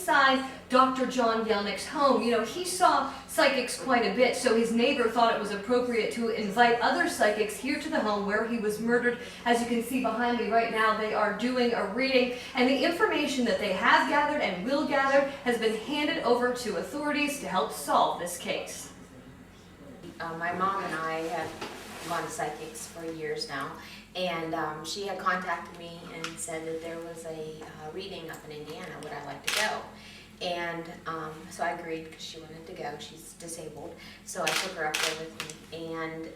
inside Dr. John Yelnick's home. You know, he saw psychics quite a bit, so his neighbor thought it was appropriate to invite other psychics here to the home where he was murdered. As you can see behind me right now, they are doing a reading, and the information that they have gathered and will gather has been handed over to authorities to help solve this case. My mom and I have gone to psychics for years now, and she had contacted me and said that there was a reading up in Indiana. Would I like to go? And so I agreed because she wanted to go. She's disabled, so I took her up there with me. And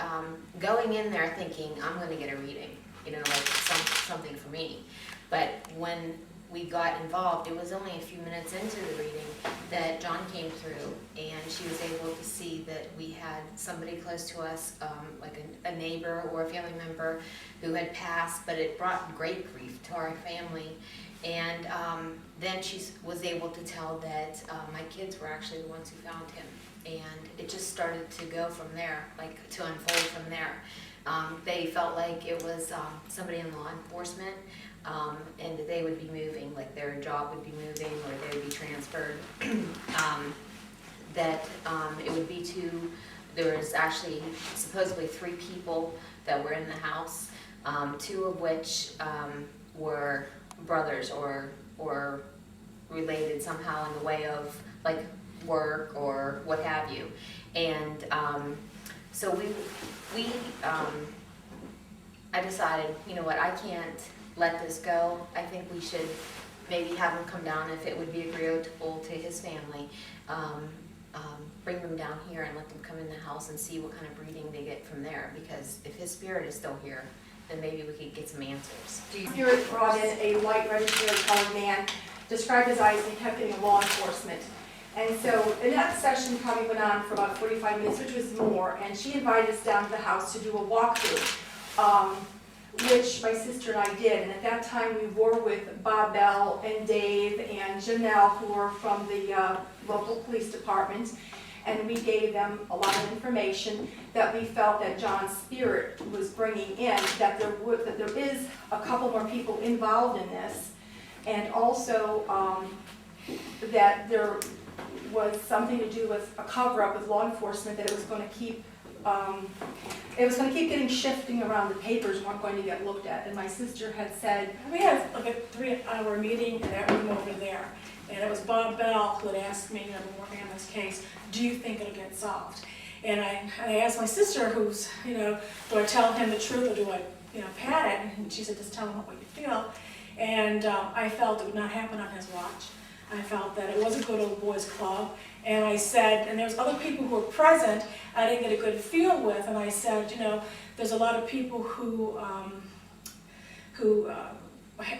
going in there thinking I'm going to get a reading, you know, like something for me. But when we got involved, it was only a few minutes into the reading that John came through, and she was able to see that we had somebody close to us, like a neighbor or a family member who had passed, but it brought great grief to our family. And then she was able to tell that my kids were actually the ones who found him. And it just started to go from there, like to unfold from there. They felt like it was somebody in law enforcement, and they would be moving, like their job would be moving or they would be transferred. That it would be there was actually supposedly 3 people that were in the house, 2 of which were brothers or related somehow in the way of like work or what have you. And so I decided, you know what, I can't let this go. I think we should maybe have him come down if it would be agreeable to his family. Bring them down here and let them come in the house and see what kind of reading they get from there, because if his spirit is still here, then maybe we could get some answers. Spirit brought in a white red-haired colored man, described his eyes, and kept getting law enforcement. And so, and that session probably went on for about 45 minutes, which was more, and she invited us down to the house to do a walkthrough, which my sister and I did. And at that time, we were with Bob Bell and Dave and Janelle, who were from the local police department. And we gave them a lot of information that we felt that John's spirit was bringing in, that there is a couple more people involved in this, and also that there was something to do with a cover-up with law enforcement, that it was going to keep getting shifting around. The papers weren't going to get looked at. And my sister had said, we had like a 3-hour meeting in that room over there, and it was Bob Bell who had asked me, I've been working on this case, do you think it'll get solved? And I asked my sister, who's, you know, do I tell him the truth or do I, you know, pat it? And she said, just tell him what you feel. And I felt it would not happen on his watch. I felt that it was a good old boys club. And I said, and there was other people who were present I didn't get a good feel with, and I said, you know, there's a lot of people who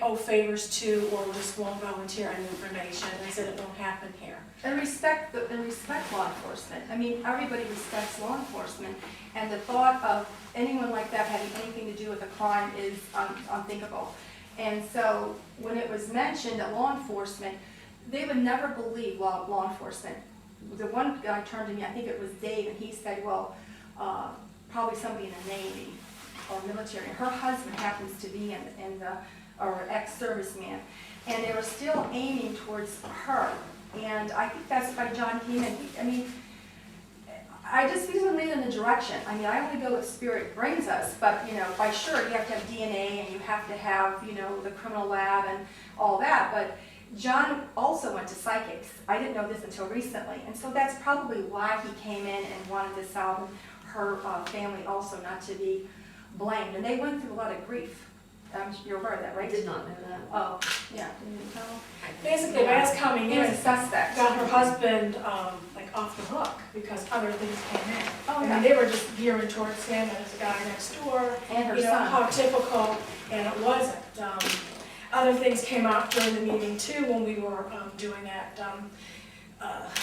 owe favors to or just won't volunteer any information. And I said it won't happen here. and respect law enforcement. I mean, everybody respects law enforcement, and the thought of anyone like that having anything to do with a crime is unthinkable. And so when it was mentioned that law enforcement, they would never believe law enforcement. The one guy turned to me, I think it was Dave, and he said, well, probably somebody in the Navy or military. Her husband happens to be or ex-serviceman, and they were still aiming towards her. And I think that's why John came in. I mean, we just lead in the direction. I mean, I only go what spirit brings us, but, you know, by sure, you have to have DNA and you have to have, you know, the criminal lab and all that, but John also went to psychics. I didn't know this until recently, and so that's probably why he came in and wanted to solve her family also not to be blamed. And they went through a lot of grief. You're aware of that, right? I did not know that. Oh, yeah. Didn't you know? Basically, when I was coming He in, was a suspect. got her husband like off the hook because other things came in. Oh, I yeah. mean, they were just gearing towards him and his guy next door. And her you know, son. how typical, and it wasn't. Other things came out during the meeting too when we were doing that.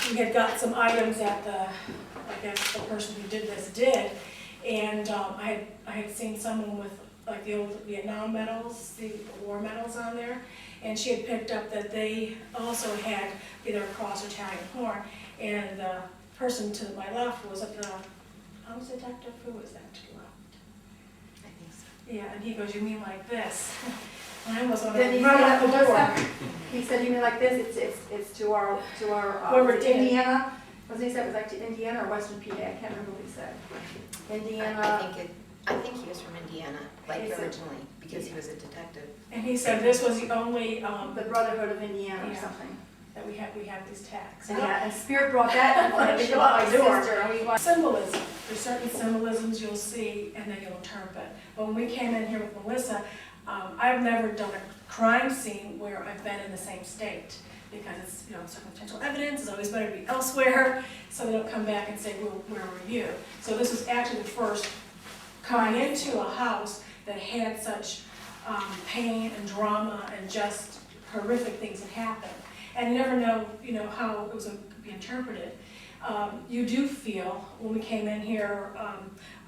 We had got some items that I guess the person who did this did, and I had seen someone with like the old Vietnam medals, the war medals on there, and she had picked up that they also had either a cross or Italian horn, and the person to my left was a house detective. Who was that to the left? I think so. Yeah, and he goes, you mean like this? I almost want to Then he run said out the that, door. Melissa, he said, you mean like this, it's to our, Where we're was it taking- Indiana? Was he said it was like to Indiana or Western PA? I can't remember what he said. Indiana. I think he was from Indiana, like He said- originally, because he was a detective. And he said this was the only, The Brotherhood of Indiana or Yeah. something. that we have these tags. Yeah, and Spirit brought that information Out up my my door. sister, and we went, Symbolism, there's certain symbolisms you'll see and then you'll interpret. But when we came in here with Melissa, I've never done a crime scene where I've been in the same state, because it's, circumstantial evidence, it's always better to be elsewhere, so they don't come back and say, well, where were you? So this was actually the first coming into a house that had such pain and drama and just horrific things that happened. And you never know, how it was going to be interpreted. You do feel, when we came in here,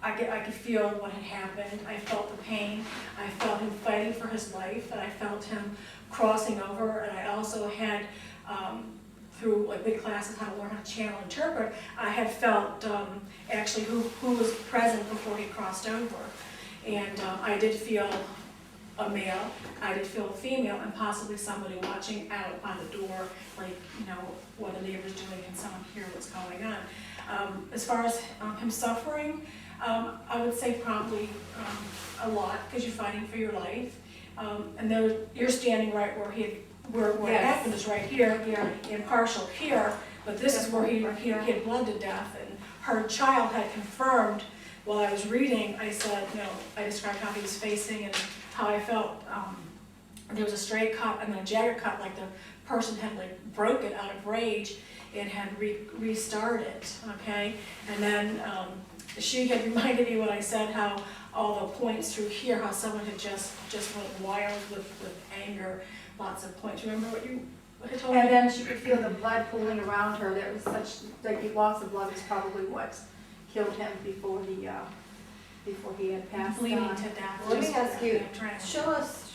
I could feel what had happened. I felt the pain. I felt him fighting for his life, and I felt him crossing over. And I also had, through like big classes, how to learn how to channel interpret, I had felt actually who was present before he crossed over. And I did feel a male, I did feel a female, and possibly somebody watching out by the door, like, what the neighbor's doing, can someone hear what's going on? As far as him suffering, I would say probably a lot, because you're fighting for your life. And there, you're standing right where where it Yes. happened is right here, in partial here, but this is where he had bled to death, and her child had confirmed, while I was reading, I said, I described how he was facing and how I felt. There was a straight cut and then a jagged cut, like the person had broken out of rage and had restarted, okay? And then she had reminded me what I said, how all the points through here, how someone had just went wild with anger, lots of points. Remember what you had told me? and then she could feel the blood pooling around her. That was the loss of blood was probably what killed him before he had passed Bleeding on. to death. Let me just ask you, trying to- show us